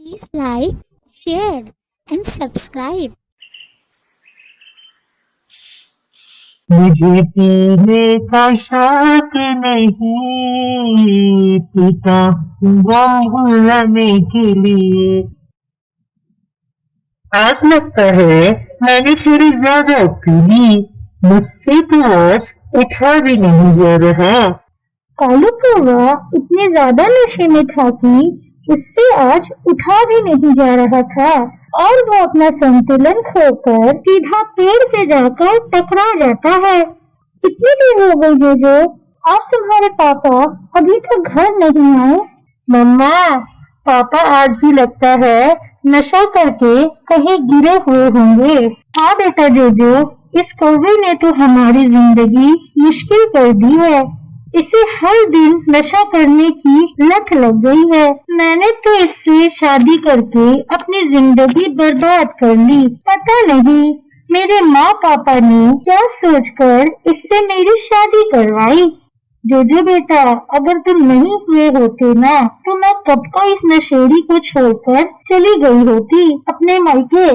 Please like, share, and subscribe. मुझे पीने का शौक नहीं, पीता गम भुलाने के लिए। आज लगता है मैंने थोड़ी ज्यादा पी ली, मुझसे तो आज उठा भी नहीं जा रहा। कालू कौवा इतने ज्यादा नशे में था कि उससे आज उठा भी नहीं जा रहा था और वो अपना संतुलन खोकर सीधा पेड़ से जाकर टकरा जाता है। इतनी देर हो गई जोजो, आज तुम्हारे पापा अभी तक घर नहीं आए। मम्मा, पापा आज भी लगता है नशा करके कहीं गिरे हुए होंगे। हाँ बेटा जोजो, इस कौवे ने तो हमारी जिंदगी मुश्किल कर दी है। इसे हर दिन नशा करने की लत लग गई है। मैंने तो इससे शादी करके अपनी जिंदगी बर्बाद कर ली। पता नहीं मेरे माँ पापा ने क्या सोचकर इससे मेरी शादी करवाई। जोजो बेटा, अगर तुम नहीं हुए होते ना तो मैं कब का इस नशेड़ी को छोड़कर चली गई होती अपने मायके।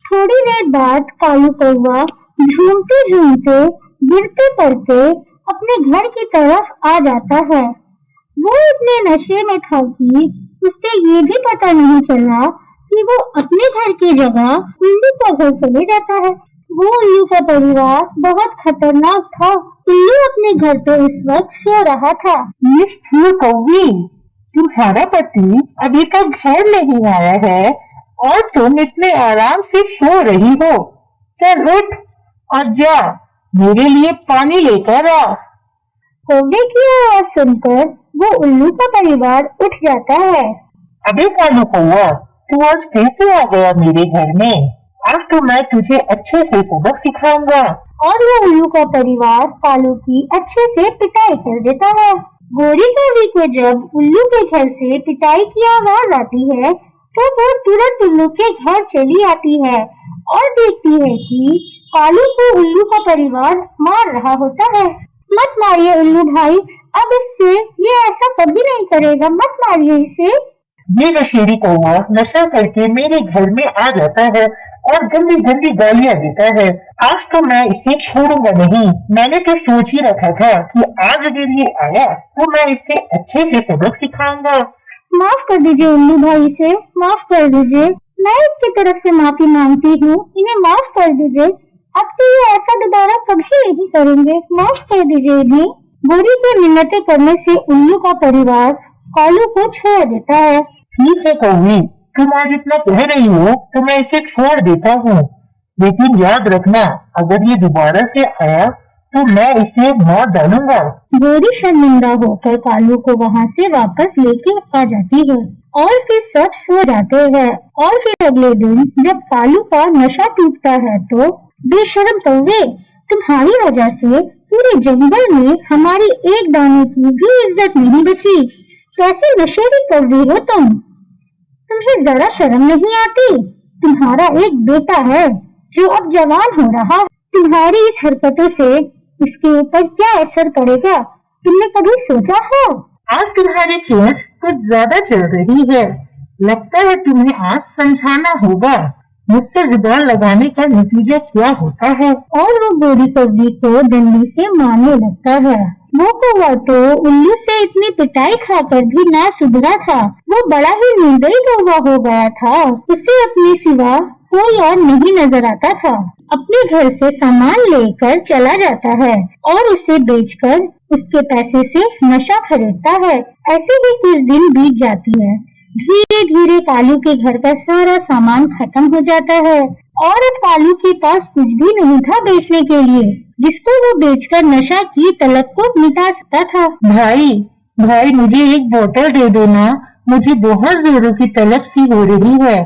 थोड़ी देर बाद कालू कौवा झूमते झूमते गिरते पड़ते अपने घर की तरफ आ जाता है। वो इतने नशे में था कि उससे ये भी पता नहीं चला कि वो अपने घर की जगह उल्लू का घर चले जाता है। वो उल्लू का परिवार बहुत खतरनाक था। उल्लू अपने घर पे इस वक्त सो रहा था। मिस कौवी, तुम्हारा पति अभी तक घर नहीं आया है और तुम इतने आराम से सो रही हो। चल उठ और जा, मेरे लिए पानी लेकर आ। कौवे की आवाज सुनकर वो उल्लू का परिवार उठ जाता है। अबे कालू कौवा, तू आज कैसे आ गया मेरे घर में? आज तो मैं तुझे अच्छे से सबक सिखाऊंगा। और वो उल्लू का परिवार कालू की अच्छे से पिटाई कर देता है। गोरी कौवी को जब उल्लू के घर से पिटाई की आवाज आती है तो वो तुरंत उल्लू के घर चली आती है और देखती है कि कालू को उल्लू का परिवार मार रहा होता है। मत मारिए उल्लू भाई, अब इससे ये ऐसा कभी नहीं करेगा, मत मारिए इसे। ये नशेड़ी कौवा नशा करके मेरे घर में आ जाता है और गंदी गंदी गालियां देता है। आज तो मैं इसे छोड़ूंगा नहीं। मैंने तो सोच ही रखा था कि आज अगर ये आया तो मैं इसे अच्छे से सबक सिखाऊंगा। माफ कर दीजिए उल्लू भाई, इसे माफ कर दीजिए। मैं इसकी तरफ से माफी मांगती हूँ, इन्हें माफ कर दीजिए। अब से ये ऐसा दोबारा कभी नहीं करेंगे, माफ कर दीजिए इन्हें। गोरी की मिन्नतें करने से उल्लू का परिवार कालू को छोड़ देता है। ठीक है कौवी, तुम आज इतना कह रही हो तो मैं इसे छोड़ देता हूँ, लेकिन याद रखना अगर ये दोबारा से आया तो मैं इसे मार डालूंगा। गोरी शर्मिंदा होकर कालू को वहाँ से वापस लेके आ जाती है और फिर सब सो जाते हैं। और फिर अगले दिन जब कालू का नशा टूटता है तो बेशर्म कौवे, तुम्हारी वजह से पूरे जंगल में हमारी एक दाने की भी इज्जत नहीं बची। कैसे नशेड़ी कौवे हो तुम? तुम्हें जरा शर्म नहीं आती? तुम्हारा एक बेटा है जो अब जवान हो रहा है। तुम्हारी इस हरकतों से इसके ऊपर क्या असर पड़ेगा, तुमने कभी सोचा है? आज तुम्हारी सोच कुछ ज्यादा चल रही है। लगता है तुम्हें आज समझाना होगा मुझसे जुबान लगाने का नतीजा क्या होता है। और वो गोरी कौवी को डंडी से मारने लगता है। वो कौवा तो उल्लू से इतनी पिटाई खाकर भी ना सुधरा था। वो बड़ा ही निर्दयी कौवा हो गया था। उसे अपने सिवा कोई और नहीं नजर आता था। अपने घर से सामान लेकर चला जाता है और उसे बेचकर उसके पैसे से नशा खरीदता है। ऐसे ही कुछ दिन बीत जाती है। धीरे धीरे कालू के घर का सारा सामान खत्म हो जाता है और अब कालू के पास कुछ भी नहीं था बेचने के लिए, जिसको वो बेचकर नशा की तलब को मिटा सकता था। भाई मुझे एक बोतल दे दो ना, मुझे बहुत जोरों की तलब सी हो रही है।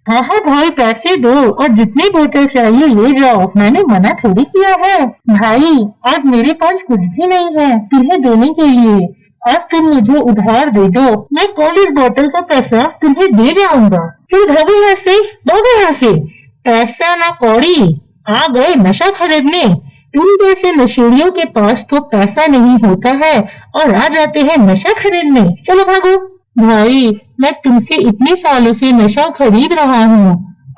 हाँ भाई, पैसे दो और जितनी बोतल चाहिए ले जाओ, मैंने मना थोड़ी किया है। भाई, आज मेरे पास कुछ भी नहीं है तुम्हें देने के लिए। आज तुम मुझे उधार दे दो, मैं कल इस बोतल का पैसा तुम्हें दे जाऊंगा। चल भागो यहाँ से, पैसा ना कौड़ी, आ गए नशा खरीदने। तुम जैसे नशेड़ियों के पास तो पैसा नहीं होता है और आ जाते हैं नशा खरीदने। चलो भागो। भाई मैं तुमसे इतने सालों से नशा खरीद रहा हूँ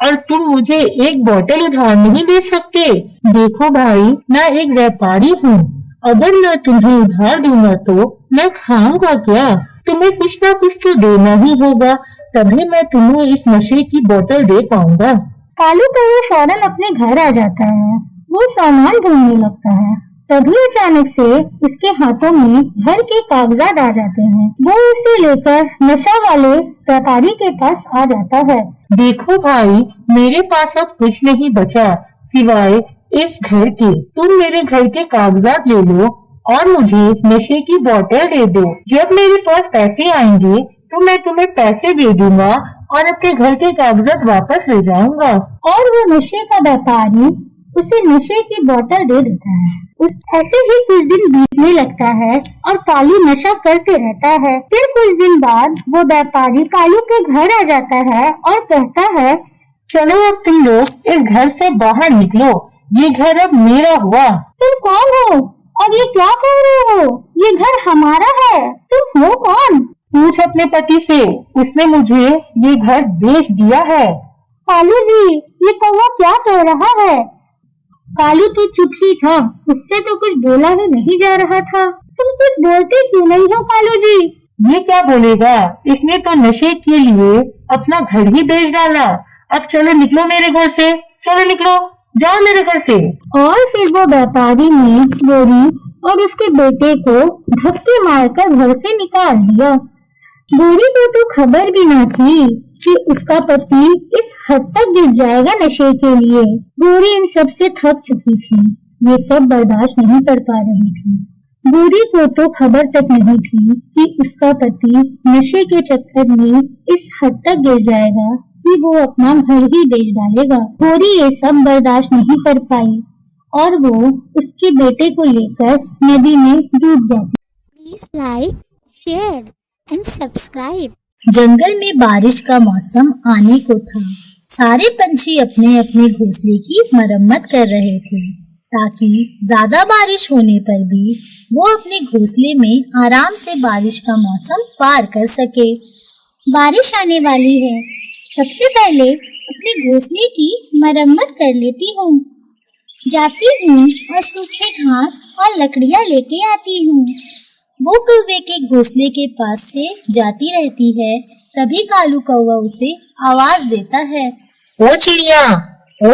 और तुम मुझे एक बोतल उधार नहीं दे सकते। देखो भाई, मैं एक व्यापारी हूँ, अगर मैं तुम्हें उधार दूंगा तो मैं खाऊंगा क्या? तुम्हें कुछ ना कुछ तो देना ही होगा, तभी मैं तुम्हें इस नशे की बोतल दे पाऊंगा। कालू कौवा फौरन अपने घर आ जाता है। वो सामान ढूंढने लगता है। तभी अचानक से उसके हाथों में घर के कागजात आ जाते हैं। वो उसे लेकर नशा वाले व्यापारी के पास आ जाता है। देखो भाई, मेरे पास अब कुछ नहीं बचा सिवाय इस घर के। तुम मेरे घर के कागजात ले लो और मुझे नशे की बोतल दे दो। जब मेरे पास पैसे आएंगे तो मैं तुम्हें पैसे दे दूंगा और अपने घर के कागजात वापस ले जाऊंगा। और वो नशे का व्यापारी उसे नशे की बोतल दे देता है। उस ऐसे ही कुछ दिन बीतने लगता है और कालू नशा करते रहता है। फिर कुछ दिन बाद वो व्यापारी कालू के घर आ जाता है और कहता है, चलो अब तुम लोग इस घर से बाहर निकलो, ये घर अब मेरा हुआ। तुम कौन हो और ये क्या कह रहे हो? ये घर हमारा है। तुम हो कौन? पूछ अपने पति से, उसने मुझे ये घर बेच दिया है। कालू जी, ये कौवा क्या कह रहा है? कालू तो चुप ही था, उससे तो कुछ बोला ही नहीं जा रहा था। तुम कुछ बोलते क्यों नहीं हो कालू जी? ये क्या बोलेगा, इसने तो नशे के लिए अपना घर ही बेच डाला। अब चलो निकलो मेरे घर से, चलो निकलो, जाओ मेरे घर से। और फिर वो व्यापारी ने गोरी और उसके बेटे को धक्के मारकर घर से निकाल दिया। गोरी को तो खबर भी न थी कि उसका पति इस हद तक गिर जाएगा नशे के लिए। गोरी इन सब से थक चुकी थी, ये सब बर्दाश्त नहीं कर पा रही थी। गोरी को तो खबर तक नहीं थी कि उसका पति नशे के चक्कर में इस हद तक गिर जाएगा कि वो अपना घर ही बेच डालेगा। गोरी ये सब बर्दाश्त नहीं कर पाई और वो उसके बेटे को लेकर नदी में डूब जाती। Please like, share and subscribe. जंगल में बारिश का मौसम आने को था। सारे पंछी अपने अपने घोंसले की मरम्मत कर रहे थे ताकि ज्यादा बारिश होने पर भी वो अपने घोंसले में आराम से बारिश का मौसम पार कर सके। बारिश आने वाली है, सबसे पहले अपने घोंसले की मरम्मत कर लेती हूँ। जाती हूँ और सूखे घास और लकड़ियाँ लेके आती हूँ। वो कौवे के घोंसले के पास से जाती रहती है, तभी कालू कौवा उसे आवाज देता है, ओ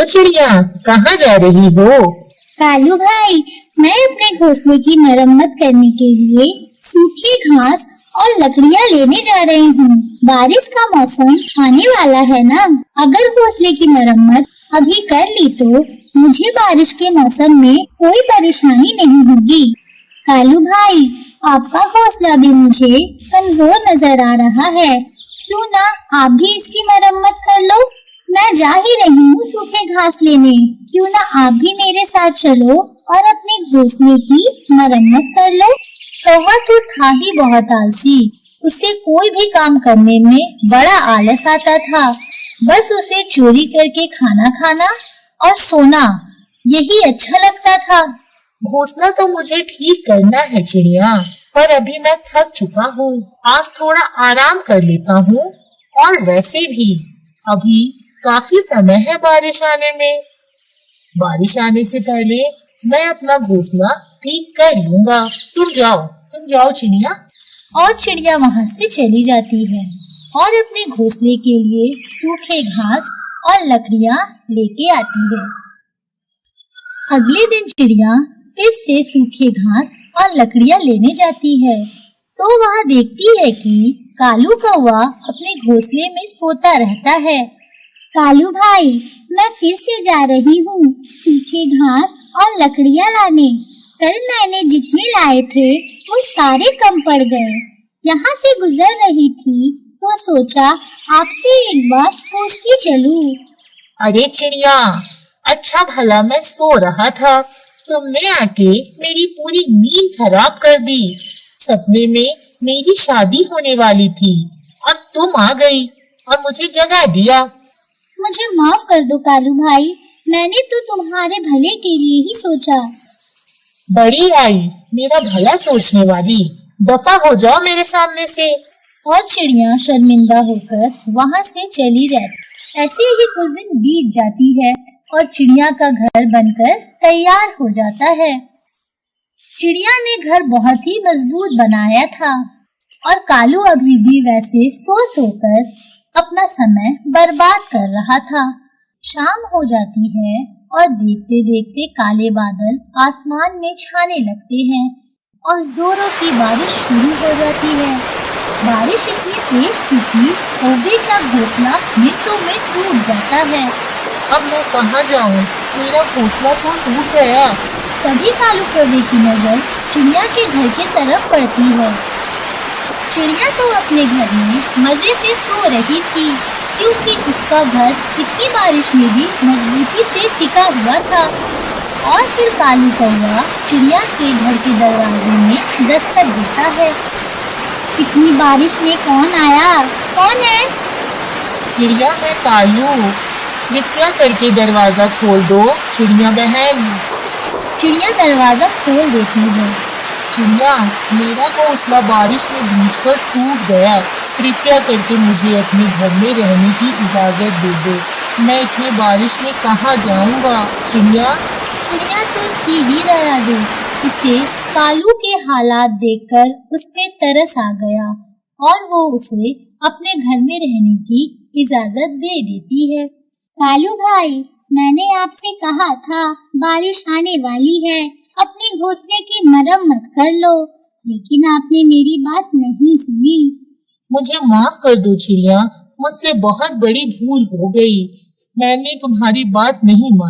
चिड़िया, कहाँ जा रही हो? कालू भाई, मैं अपने घोंसले की मरम्मत करने के लिए सूखी घास और लकड़ियाँ लेने जा रही हूँ। बारिश का मौसम आने वाला है ना, अगर घोंसले की मरम्मत अभी कर ली तो मुझे बारिश के मौसम में कोई परेशानी नहीं होगी। कालू भाई, आपका हौसला भी मुझे कमजोर नजर आ रहा है, क्यों ना आप भी इसकी मरम्मत कर लो। मैं जा ही रही हूँ सूखे घास लेने, क्यों ना आप भी मेरे साथ चलो और अपने घोंसले की मरम्मत कर लो। कौवा तो था ही बहुत आलसी, उसे कोई भी काम करने में बड़ा आलस आता था। बस उसे चोरी करके खाना खाना और सोना यही अच्छा लगता था। घोंसला तो मुझे ठीक करना है चिड़िया, पर अभी मैं थक चुका हूँ। आज थोड़ा आराम कर लेता हूँ, और वैसे भी अभी काफी समय है बारिश आने में। बारिश आने से पहले मैं अपना घोंसला ठीक कर लूंगा। तुम जाओ चिड़िया। और चिड़िया वहाँ से चली जाती है और अपने घोंसले के लिए सूखे घास और लकड़ियाँ लेके आती है। अगले दिन चिड़िया फिर से सूखे घास और लकड़ियाँ लेने जाती है, तो वह देखती है कि कालू कौवा अपने घोंसले में सोता रहता है। कालू भाई, मैं फिर से जा रही हूँ सूखे घास और लकड़ियाँ लाने। कल मैंने जितने लाए थे वो सारे कम पड़ गए। यहाँ से गुजर रही थी तो सोचा आपसे एक बार पूछती चलूं। अरे चिड़िया, अच्छा भला मैं सो रहा था, तुमने आके मेरी पूरी नींद खराब कर दी। सपने में मेरी शादी होने वाली थी, अब तुम आ गई और मुझे जगा दिया। मुझे माफ कर दो कालू भाई, मैंने तो तुम्हारे भले के लिए ही सोचा। बड़ी आई मेरा भला सोचने वाली, दफा हो जाओ मेरे सामने से। और चिड़िया शर्मिंदा होकर वहाँ से चली जाती। ऐसे ही कुछ दिन बीत जाती है और चिड़िया का घर बनकर तैयार हो जाता है। चिड़िया ने घर बहुत ही मजबूत बनाया था और कालू अभी भी वैसे सो सोकर अपना समय बर्बाद कर रहा था। शाम हो जाती है और देखते देखते काले बादल आसमान में छाने लगते हैं और जोरों की बारिश शुरू हो जाती है। बारिश इतनी तेज थी कि कौवे का घोंसला मिनटों में टूट जाता है। अब मैं कहाँ जाऊँ? मेरा घोंसला तो टूट गया। तभी कालू कौवे की नजर चिड़िया के घर की तरफ पड़ती है। चिड़िया तो अपने घर में मजे से सो रही थी क्योंकि उसका घर इतनी बारिश में भी मजबूती से टिका हुआ था। और फिर कालू कौवा चिड़िया के घर के दरवाजे में दस्तक देता है। इतनी बारिश में कौन आया? कौन है? चिड़िया मैं कालू, कृपया करके दरवाजा खोल दो चिड़िया बहन। चिड़िया दरवाजा खोल देती है। चिड़िया, मेरा घोंसला बारिश में भीगकर टूट गया। कृपया करके मुझे अपने घर में रहने की इजाजत दे दो। मैं इतनी बारिश में कहाँ जाऊँगा? चिड़िया तो थी ही दयालु। उसे कालू के हालात देखकर उस पे तरस आ गया और वो उसे अपने घर में रहने की इजाजत दे देती है। कालू भाई, मैंने आपसे कहा था बारिश आने वाली है, अपने घोंसले की मरम्मत कर लो, लेकिन आपने मेरी बात नहीं सुनी। मुझे माफ कर दो चिड़िया, मुझसे बहुत बड़ी भूल हो गई। मैंने तुम्हारी बात नहीं मानी।